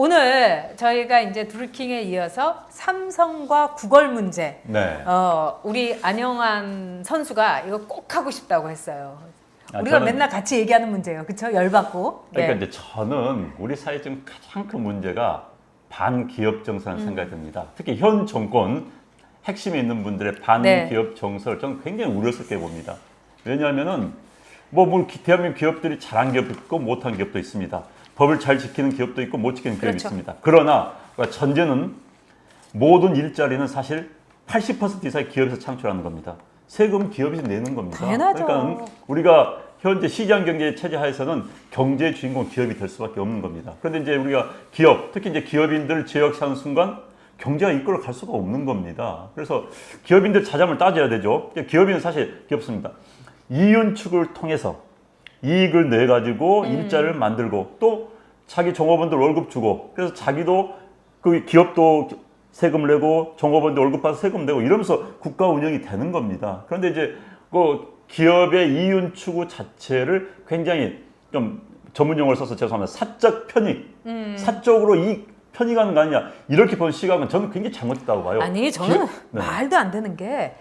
오늘 저희가 이제 드루킹에 이어서 삼성과 구걸 문제. 네. 우리 안영환 선수가 이거 꼭 하고 싶다고 했어요. 우리가 저는, 맨날 같이 얘기하는 문제예요. 그렇죠? 열받고. 그러니까 네. 이제 저는 우리 사회 지금 가장 큰 문제가 반기업 정서라는 생각이 듭니다. 특히 현 정권 핵심에 있는 분들의 반기업 정서를 저는 굉장히 우려스럽게 봅니다. 왜냐하면은 대한민국 기업들이 잘한 기업도 있고 못한 기업도 있습니다. 법을 잘 지키는 기업도 있고 못 지키는 기업이 그렇죠. 있습니다. 그러나 전제는 모든 일자리는 사실 80% 이상의 기업에서 창출하는 겁니다. 세금 기업이 내는 겁니다. 당연하죠. 그러니까 우리가 현재 시장 경제 체제 하에서는 경제의 주인공 기업이 될 수밖에 없는 겁니다. 그런데 이제 우리가 기업, 특히 이제 기업인들을 제약하는 순간 경제가 이끌어 갈 수가 없는 겁니다. 그래서 기업인들 자금을 따져야 되죠. 기업인은 사실 기업습니다. 이윤축을 통해서 이익을 내 가지고 일자리를 만들고 또 자기 종업원들 월급 주고 그래서 자기도 그 기업도 세금 내고 종업원들 월급 받아서 세금 내고 이러면서 국가 운영이 되는 겁니다. 그런데 이제 그 기업의 이윤 추구 자체를 굉장히 좀 전문 용어를 써서 죄송합니다. 사적 편익, 사적으로 이 편익하는 거 아니냐 이렇게 본 시각은 저는 굉장히 잘못됐다고 봐요. 아니 저는 네. 말도 안 되는 게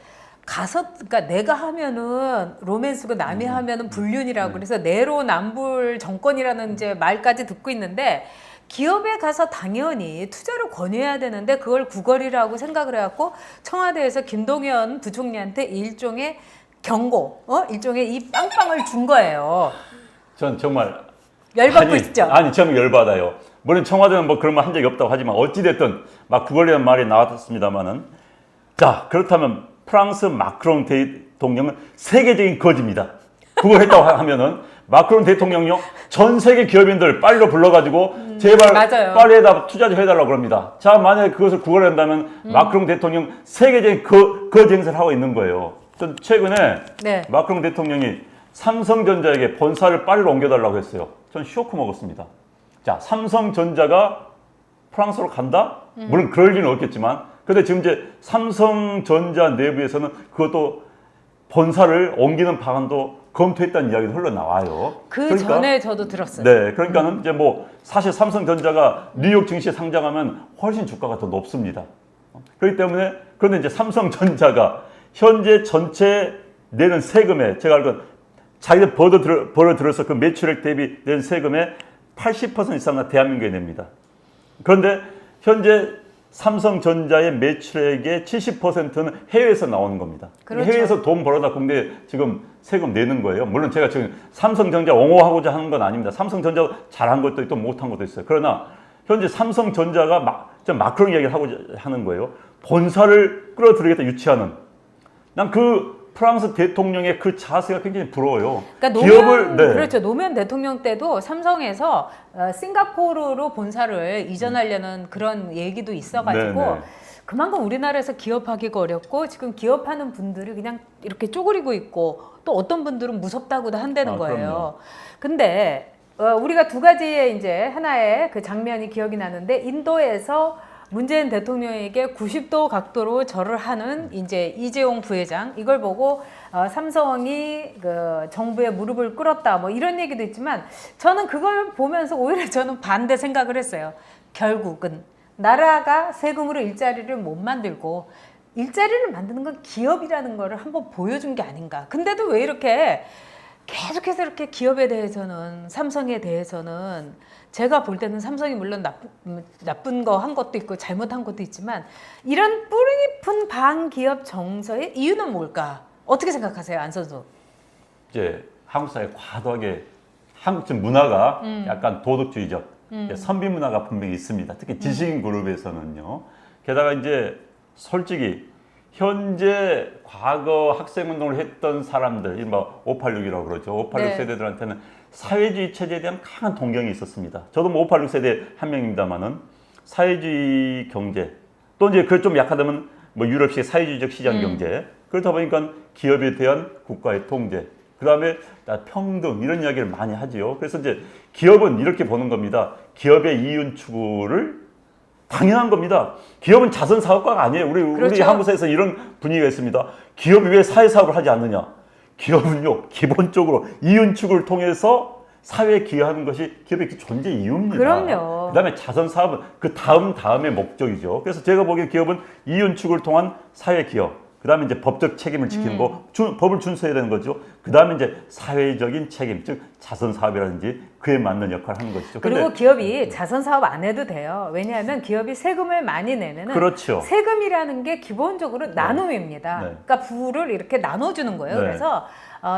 그러니까 내가 하면은 로맨스고 남이 하면은 불륜이라고 그래서 내로남불 정권이라는 이제 말까지 듣고 있는데 기업에 가서 당연히 투자를 권유해야 되는데 그걸 구걸이라고 생각을 해갖고 청와대에서 김동연 부총리한테 일종의 경고, 일종의 이 빵빵을 준 거예요. 전 정말 열받고 있죠. 아니 정말 열받아요. 물론 청와대는 뭐 그런 말 한 적이 없다고 하지만 어찌됐든 막 구걸이라는 말이 나왔습니다만은 자 그렇다면 프랑스 마크롱 대통령은 세계적인 거지입니다. 그걸 했다고 하면은 마크롱 대통령요 전 세계 기업인들 빨리로 불러가지고 제발 맞아요. 빨리 투자 좀 해달라고 그럽니다. 자 만약에 그것을 구걸한다면 마크롱 대통령 세계적인 거지 행사를 하고 있는 거예요. 전 최근에 네. 마크롱 대통령이 삼성전자에게 본사를 빨리로 옮겨달라고 했어요. 전 쇼크 먹었습니다. 자 삼성전자가 프랑스로 간다? 물론 그럴 리는 없겠지만 근데 지금 이제 삼성전자 내부에서는 그것도 본사를 옮기는 방안도 검토했다는 이야기도 흘러나와요. 그 전에 저도 들었어요. 네, 그러니까는 이제 사실 삼성전자가 뉴욕 증시에 상장하면 훨씬 주가가 더 높습니다. 그렇기 때문에 그런데 이제 삼성전자가 현재 전체 내는 세금에 제가 알기로는 자기들 벌어들여서 그 매출액 대비 낸 세금의 80% 이상은 대한민국에 냅니다. 그런데 현재 삼성전자의 매출액의 70%는 해외에서 나오는 겁니다. 그렇죠. 해외에서 돈 벌어다 국내에 지금 세금 내는 거예요. 물론 제가 지금 삼성전자 옹호하고자 하는 건 아닙니다. 삼성전자 잘한 것도 있고 못한 것도 있어요. 그러나 현재 삼성전자가 마크롱 이야기를 하고자 하는 거예요. 본사를 끌어들이겠다 유치하는. 난 그 프랑스 대통령의 그 자세가 굉장히 부러워요. 그러니까 그렇죠. 노무현 대통령 때도 삼성에서 싱가포르로 본사를 이전하려는 그런 얘기도 있어가지고 네네. 그만큼 우리나라에서 기업하기가 어렵고 지금 기업하는 분들이 그냥 이렇게 쪼그리고 있고 또 어떤 분들은 무섭다고도 한다는 거예요. 그럼요. 근데 우리가 두 가지의 이제 하나의 그 장면이 기억이 나는데 인도에서 문재인 대통령에게 90도 각도로 절을 하는 이제 이재용 부회장 이걸 보고 삼성이 그 정부의 무릎을 꿇었다 뭐 이런 얘기도 있지만 저는 그걸 보면서 오히려 저는 반대 생각을 했어요. 결국은 나라가 세금으로 일자리를 못 만들고 일자리를 만드는 건 기업이라는 거를 한번 보여준 게 아닌가. 근데도 왜 이렇게 계속해서 이렇게 기업에 대해서는 삼성에 대해서는 제가 볼 때는 삼성이 물론 나쁜 거 한 것도 있고 잘못한 것도 있지만 이런 뿌리 깊은 반기업 정서의 이유는 뭘까? 어떻게 생각하세요, 안 선수? 이제 한국 사회 과도하게 한국 문화가 약간 도덕주의적 선비 문화가 분명히 있습니다. 특히 지식인 그룹에서는요. 게다가 이제 솔직히 현재 과거 학생운동을 했던 사람들, 이른바 586이라고 그러죠. 586 네. 세대들한테는 사회주의 체제에 대한 강한 동경이 있었습니다. 저도 586 세대 한 명입니다만은 사회주의 경제 또 이제 그 좀 약하다면 유럽식 사회주의적 시장 경제 그렇다 보니까 기업에 대한 국가의 통제 그 다음에 평등 이런 이야기를 많이 하지요. 그래서 이제 기업은 이렇게 보는 겁니다. 기업의 이윤 추구를 당연한 겁니다. 기업은 자선 사업가가 아니에요. 우리 그렇죠. 한국 사회에서 이런 분위기가 있습니다. 기업이 왜 사회 사업을 하지 않느냐? 기업은요 기본적으로 이윤 추구를 통해서 사회에 기여하는 것이 기업의 존재 이유입니다. 그럼요. 그다음에 자선 사업은 그 다음의 목적이죠. 그래서 제가 보기에 기업은 이윤축을 통한 사회 기업. 그다음에 이제 법적 책임을 지키는 거, 법을 준수해야 되는 거죠. 그다음에 이제 사회적인 책임, 즉 자선 사업이라든지 그에 맞는 역할을 하는 것이죠. 그리고 근데 기업이 자선 사업 안 해도 돼요. 왜냐하면 기업이 세금을 많이 내면은 그렇죠. 세금이라는 게 기본적으로 나눔입니다. 네. 그러니까 부를 이렇게 나눠주는 거예요. 네. 그래서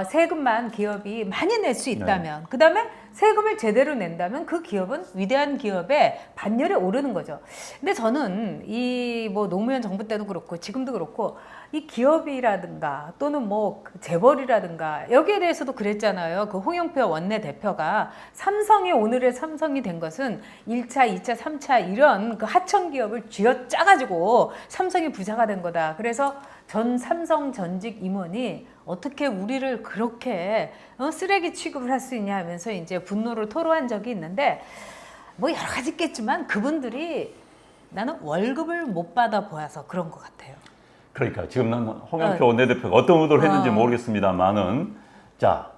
세금만 기업이 많이 낼 수 있다면, 그다음에 세금을 제대로 낸다면 그 기업은 위대한 기업의 반열에 오르는 거죠. 근데 저는 이 뭐 노무현 정부 때도 그렇고 지금도 그렇고 이 기업이라든가 또는 뭐 재벌이라든가 여기에 대해서도 그랬잖아요. 그 홍영표 원내대표가 삼성이 오늘의 삼성이 된 것은 1차, 2차, 3차 이런 그 하청 기업을 쥐어짜가지고 삼성이 부자가 된 거다. 그래서 전 삼성 전직 임원이 어떻게 우리를 그렇게 쓰레기 취급을 할 수 있냐 하면서 이제 분노를 토로한 적이 있는데 뭐 여러 가지 있겠지만 그분들이 나는 월급을 못 받아 보아서 그런 것 같아요. 그러니까 지금 난 홍영표 원내대표가 어떤 의도를 했는지 모르겠습니다만은 자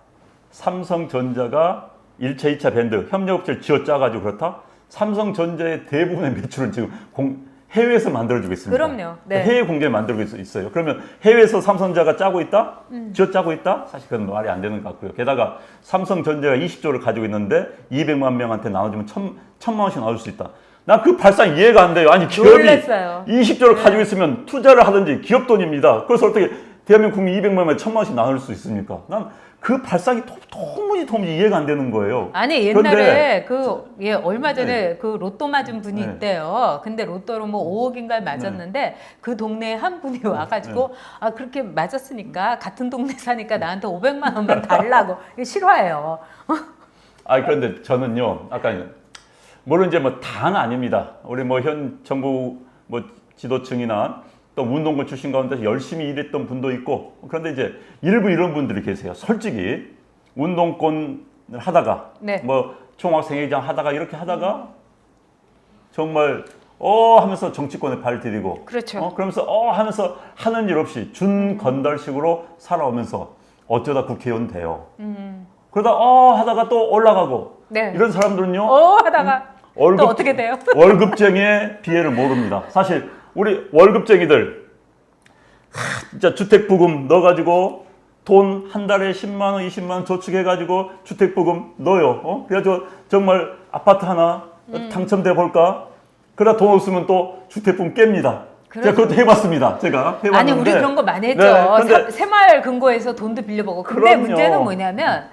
삼성전자가 1차, 2차 밴드 협력업체를 쥐어짜가지고 그렇다. 삼성전자의 대부분의 매출은 지금 해외에서 만들어주고 있습니다. 그럼요. 네. 해외 공개를 만들고 있어요. 그러면 해외에서 삼성전자가 짜고 있다? 쥐어짜고 있다? 사실 그건 말이 안 되는 것 같고요. 게다가 삼성전자가 20조를 가지고 있는데 200만 명한테 나눠주면 1,000만 원씩 나올 수 있다. 난 그 발상 이해가 안 돼요. 아니 기업이 놀랐어요. 20조를 가지고 있으면 투자를 하든지 기업 돈입니다. 그래서 어떻게 대한민국 국민 200만 명에 1,000만 원씩 나눌 수 있습니까? 난 그 발상이 도무지 이해가 안 되는 거예요. 아니 옛날에 그런데, 얼마 전에 네. 그 로또 맞은 분이 네. 있대요. 근데 로또로 뭐 5억인가 맞았는데 그 동네에 한 분이 와가지고 아 그렇게 맞았으니까 같은 동네 사니까 나한테 500만 원만 달라고 이거 싫어해요. 그런데 저는요, 아까 물론 이제 뭐 다는 아닙니다. 우리 뭐 현 정부 뭐 지도층이나 또 운동권 출신 가운데서 열심히 일했던 분도 있고 그런데 이제 일부 이런 분들이 계세요. 솔직히 운동권을 하다가 네. 뭐 총학생회장 하다가 이렇게 하다가 정말 하면서 정치권에 발 디디고 그렇죠. 그러면서 하면서 하는 일 없이 준건달식으로 살아오면서 어쩌다 국회의원 돼요. 그러다 하다가 또 올라가고 네. 이런 사람들은요. 하다가 또 어떻게 돼요? 월급쟁이의 비애를 모릅니다. 사실 우리 월급쟁이들 진짜 주택부금 넣어가지고 돈 한 달에 10만 원, 20만 원 저축해가지고 주택부금 넣어요. 그래가지고 정말 아파트 하나 당첨돼 볼까? 그러다 돈 없으면 또 주택부금 깹니다. 제가 그것도 해봤습니다. 제가 해봤는데. 아니 우리 그런 거 많이 했죠. 네, 근데 새마을 근거에서 돈도 빌려보고. 근데 그럼요. 문제는 뭐냐면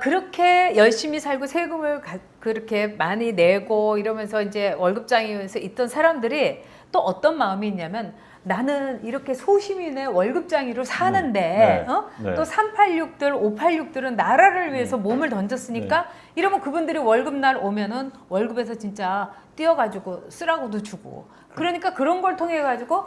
그렇게 열심히 살고 세금을 그렇게 많이 내고 이러면서 이제 월급장이면서 있던 사람들이 또 어떤 마음이 있냐면 나는 이렇게 소시민의 월급장이로 사는데 네. 또 386들, 586들은 나라를 위해서 몸을 던졌으니까 이러면 그분들이 월급날 오면은 월급에서 진짜 띄어가지고 쓰라고도 주고 그러니까 그런 걸 통해 가지고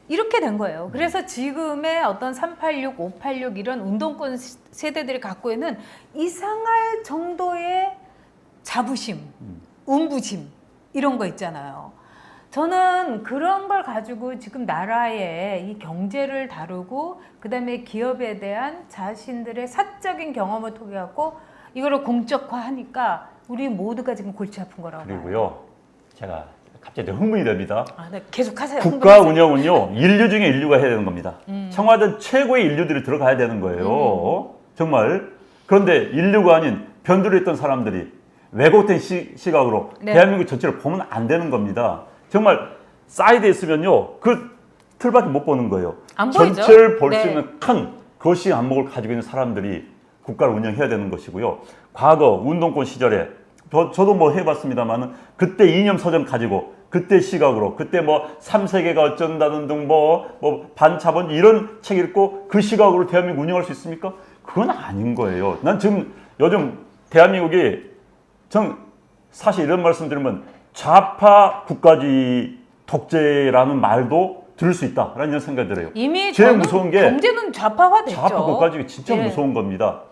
이렇게 된 거예요. 그래서 지금의 어떤 386, 586 이런 운동권 세대들이 갖고 있는 이상할 정도의 자부심, 운부심 이런 거 있잖아요. 저는 그런 걸 가지고 지금 나라의 이 경제를 다루고 그다음에 기업에 대한 자신들의 사적인 경험을 통해 갖고 이거를 공적화하니까 우리 모두가 지금 골치 아픈 거라고 봐요. 그리고요. 제가 갑자기 흥분이 됩니다. 네, 계속 하세요. 국가 운영은요, 인류 중에 인류가 해야 되는 겁니다. 청와대는 최고의 인류들이 들어가야 되는 거예요. 정말. 그런데 인류가 아닌 변두리했던 사람들이 왜곡된 시각으로 네. 대한민국 전체를 보면 안 되는 겁니다. 정말 사이드에 있으면요, 그 틀밖에 못 보는 거예요. 안 보이죠? 전체를 볼 수 네. 있는 큰 거시 안목을 가지고 있는 사람들이 국가를 운영해야 되는 것이고요. 과거 운동권 시절에 저도 뭐 해봤습니다만은 그때 이념 서점 가지고 그때 시각으로 그때 뭐 3세계가 어쩐다는 등 뭐 반차번 이런 책 읽고 그 시각으로 대한민국 운영할 수 있습니까? 그건 아닌 거예요. 난 지금 요즘 대한민국이 사실 이런 말씀 드리면 좌파 국가주의 독재라는 말도 들을 수 있다라는 이런 생각이 들어요. 이미 제일 무서운 게 경제는 좌파화됐죠. 좌파 국가주의 진짜 예. 무서운 겁니다.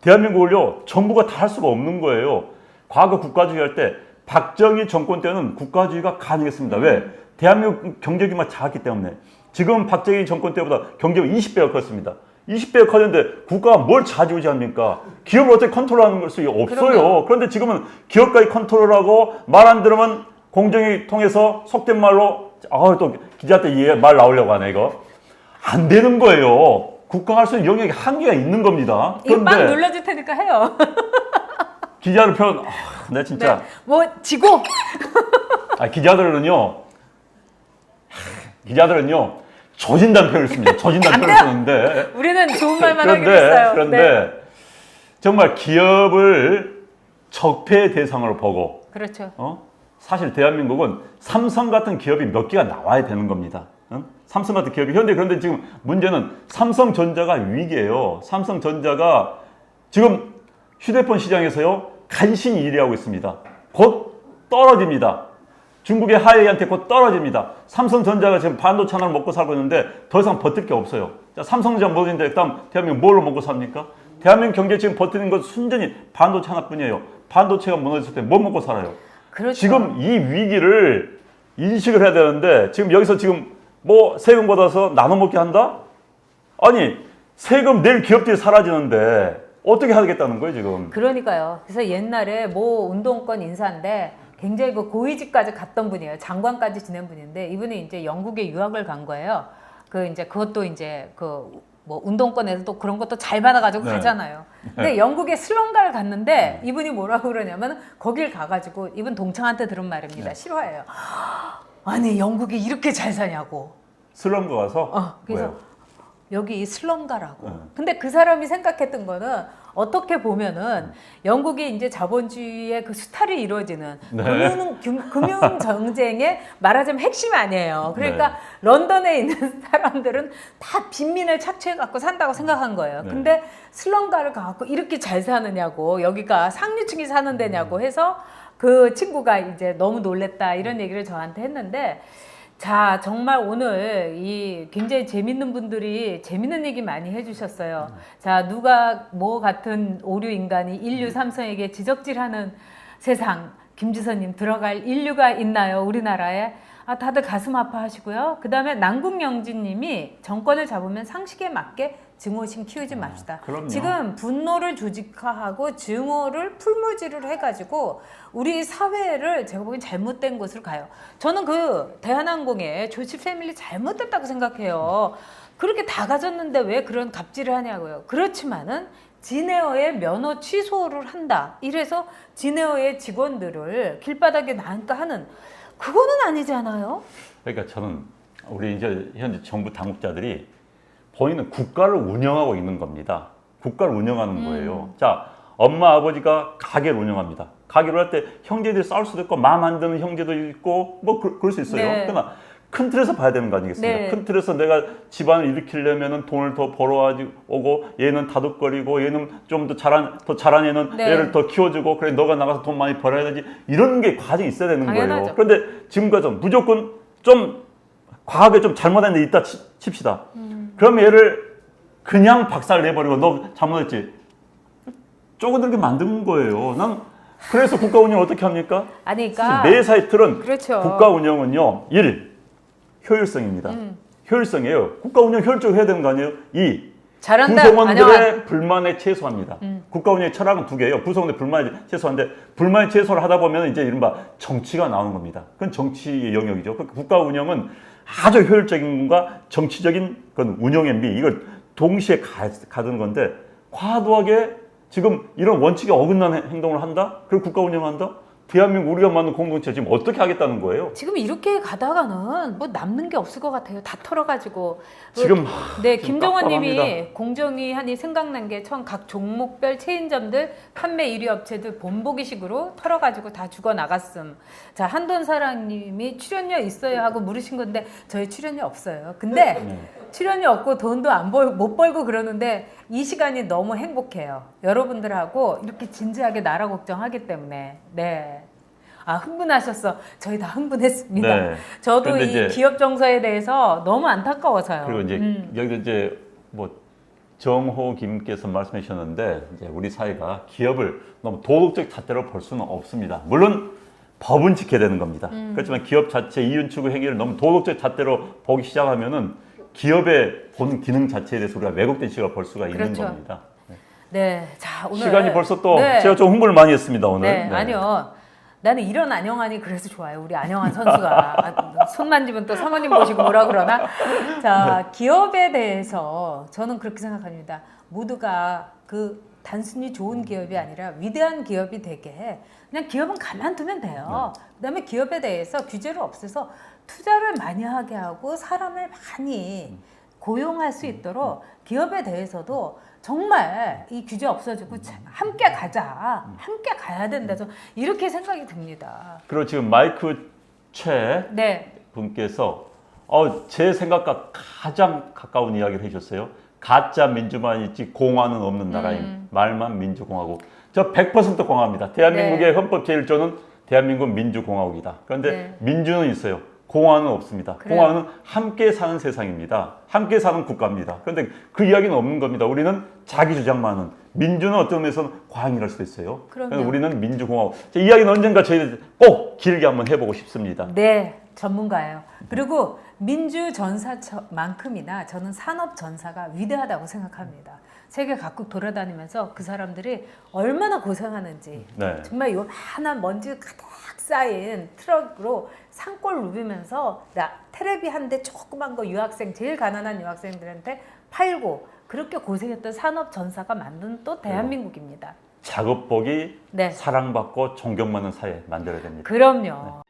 대한민국을요 정부가 다 할 수가 없는 거예요. 과거 국가주의 할 때 박정희 정권 때는 국가주의가 가능했습니다. 왜? 대한민국 경제 규모가 작았기 때문에. 지금 박정희 정권 때보다 경제가 20배가 컸습니다. 20배가 커졌는데 국가가 뭘 좌지우지합니까? 기업을 어떻게 컨트롤하는 수 없어요. 그럼요. 그런데 지금은 기업까지 컨트롤하고 말 안 들으면 공정위 통해서 속된 말로 또 기자한테 말 나오려고 하네 이거. 안 되는 거예요. 국가가 할 수 있는 영역에 한계가 있는 겁니다. 이거 빵 눌러줄 테니까 해요. 기자들 표현, 내 진짜. 네. 뭐 지고. 기자들은요 조진다는 표현을 씁니다. 조진다는 표현을 쓰는데. 우리는 좋은 말만 하기로 했어요. 그런데 네. 정말 기업을 적폐 대상으로 보고. 그렇죠. 사실 대한민국은 삼성 같은 기업이 몇 개가 나와야 되는 겁니다. 삼성 같은 기업이 현재 그런데 지금 문제는 삼성전자가 위기예요. 삼성전자가 지금 휴대폰 시장에서요 간신히 1위 하고 있습니다. 곧 떨어집니다. 중국의 하웨이한테 곧 떨어집니다. 삼성전자가 지금 반도체 하나를 먹고 살고 있는데 더 이상 버틸 게 없어요. 자, 삼성전자 먹는데 다음 대한민국 뭘로 먹고 삽니까? 대한민국 경제 지금 버티는 건 순전히 반도체 하나뿐이에요. 반도체가 무너졌을 때 뭐 먹고 살아요? 그렇죠. 지금 이 위기를 인식을 해야 되는데 지금 여기서 지금 뭐 세금 받아서 나눠 먹게 한다? 아니 세금 낼 기업들이 사라지는데 어떻게 하겠다는 거예요 지금? 그러니까요. 그래서 옛날에 모 운동권 인사인데 굉장히 그 고위직까지 갔던 분이에요. 장관까지 지낸 분인데 이분이 이제 영국에 유학을 간 거예요. 그 이제 그것도 이제 그 뭐 운동권에서 또 그런 것도 잘 받아가지고 네. 가잖아요. 근데 영국에 슬럼가를 갔는데 이분이 뭐라고 그러냐면 거길 가가지고 이분 동창한테 들은 말입니다. 실화예요. 아니 영국이 이렇게 잘 사냐고. 슬럼가 가서 그래서 왜요? 여기 슬럼가라고. 근데 그 사람이 생각했던 거는 어떻게 보면은 영국이 이제 자본주의의 그 수탈이 이루어지는 금융 정쟁의 말하자면 핵심 아니에요. 그러니까 런던에 있는 사람들은 다 빈민을 착취해 갖고 산다고 생각한 거예요. 근데 슬럼가를 가갖고 이렇게 잘 사느냐고 여기가 상류층이 사는 데냐고 해서 그 친구가 이제 너무 놀랬다 이런 얘기를 저한테 했는데 자, 정말 오늘 이 굉장히 재밌는 분들이 재밌는 얘기 많이 해주셨어요. 자, 누가 뭐 같은 오류 인간이 인류 삼성에게 지적질하는 세상, 김지선님 들어갈 인류가 있나요? 우리나라에? 다들 가슴 아파하시고요. 그 다음에 남궁영진님이 정권을 잡으면 상식에 맞게 증오심 키우지 맙시다. 그럼요. 지금 분노를 조직화하고 증오를 풀무지를 해가지고 우리 사회를 제가 보기엔 잘못된 곳으로 가요. 저는 그 대한항공의 조치 패밀리 잘못됐다고 생각해요. 그렇게 다 가졌는데 왜 그런 갑질을 하냐고요. 그렇지만은 진에어의 면허 취소를 한다. 이래서 진에어의 직원들을 길바닥에 나앉게 하는 그거는 아니잖아요. 그러니까 저는 우리 이제 현재 정부 당국자들이 본인은 국가를 운영하고 있는 겁니다. 국가를 운영하는 거예요. 자, 엄마 아버지가 가게를 운영합니다. 가게를 할 때 형제들이 싸울 수도 있고 마음 안 드는 형제도 있고 뭐 그럴 수 있어요. 네. 그러나 큰 틀에서 봐야 되는 거 아니겠습니까? 네. 큰 틀에서 내가 집안을 일으키려면 돈을 더 벌어오고 얘는 다독거리고 얘는 좀 더 잘한 애는 네. 얘를 더 키워주고 그래 너가 나가서 돈 많이 벌어야 되지 이런 게 과정이 있어야 되는 당연하죠. 거예요. 그런데 지금까지 무조건 좀 과하게 좀 잘못한 데 있다 칩시다. 그럼 얘를 그냥 박살 내버리고 너 잘못했지. 쪼그들게 만든 거예요. 난 그래서 국가 운영을 어떻게 합니까? 아니, 그러니까 매사의 틀은 그렇죠. 국가 운영은요. 1. 효율성입니다. 효율성이에요. 국가 운영 효율적으로 해야 되는 거 아니에요? 2. 잘한다. 구성원들의 안녕하. 불만에 최소화합니다. 국가 운영의 철학은 두 개예요. 구성원들의 불만에 최소화인데 불만에 최소화를 하다 보면 이제 이른바 정치가 나오는 겁니다. 그건 정치의 영역이죠. 그러니까 국가 운영은 아주 효율적인 것과 정치적인 그런 운영의 미 이걸 동시에 가두는 건데 과도하게 지금 이런 원칙에 어긋나는 행동을 한다? 그리고 국가 운영한다? 대한민국 우리가 만든 공동체 지금 어떻게 하겠다는 거예요? 지금 이렇게 가다가는 뭐 남는 게 없을 것 같아요. 다 털어가지고. 지금 네, 지금 김정원님이 깜깜합니다. 공정위 하니 생각난 게 처음 각 종목별 체인점들 판매 1위 업체들 본보기식으로 털어가지고 다 죽어 나갔음. 자, 한돈사랑님이 출연료 있어요 하고 물으신 건데 저희 출연료 없어요. 근데 출연료 없고 돈도 못 벌고 그러는데 이 시간이 너무 행복해요. 여러분들하고 이렇게 진지하게 나라 걱정하기 때문에. 네. 흥분하셨어. 저희 다 흥분했습니다. 네. 저도 그런데 이 이제 기업 정서에 대해서 너무 안타까워서요. 그리고 이제 여기서 이제 뭐 정호 김께서 말씀해 주셨는데 이제 우리 사회가 기업을 너무 도덕적 잣대로 볼 수는 없습니다. 물론 법은 지켜야 되는 겁니다. 그렇지만 기업 자체 이윤 추구 행위를 너무 도덕적 잣대로 보기 시작하면은 기업의 본 기능 자체에 대해서 우리가 왜곡된 시각을 볼 수가 있는 그렇죠. 겁니다. 네, 자 오늘 시간이 벌써 또 네. 제가 좀 홍보를 많이 했습니다 오늘. 네, 아니요. 나는 이런 안영환이 그래서 좋아요. 우리 안영환 선수가 손 만지면 또 사모님 보시고 뭐라 그러나. 자, 기업에 대해서 저는 그렇게 생각합니다. 모두가 그 단순히 좋은 기업이 아니라 위대한 기업이 되게 그냥 기업은 가만두면 돼요. 그다음에 기업에 대해서 규제를 없애서 투자를 많이 하게 하고 사람을 많이 고용할 수 있도록 기업에 대해서도 정말 이 규제 없어지고 함께 가자, 함께 가야 된다. 저 이렇게 생각이 듭니다. 그리고 지금 마이크 최 네, 분께서 제 생각과 가장 가까운 이야기를 해주셨어요. 가짜 민주만 있지 공화는 없는 나라임. 말만 민주공화국. 저 100% 공화입니다. 대한민국의 네. 헌법 제1조는 대한민국 민주공화국이다. 그런데 네. 민주는 있어요. 공화는 없습니다. 그래요. 공화는 함께 사는 세상입니다. 함께 사는 국가입니다. 그런데 그 이야기는 없는 겁니다. 우리는 자기 주장만은 민주는 어떤 면에서는 과잉이랄 수도 있어요. 그럼요. 우리는 민주공화국. 이 이야기는 언젠가 저희 꼭 길게 한번 해보고 싶습니다. 네, 전문가예요. 그리고 민주전사만큼이나 저는 산업전사가 위대하다고 생각합니다. 세계 각국 돌아다니면서 그 사람들이 얼마나 고생하는지 네. 정말 요만한 먼지 가득 쌓인 트럭으로 산골 누비면서 테레비 한 대 조그만 거 유학생 제일 가난한 유학생들한테 팔고 그렇게 고생했던 산업전사가 만든 또 대한민국입니다. 작업복이 네. 사랑받고 존경받는 사회 만들어야 됩니다. 그럼요.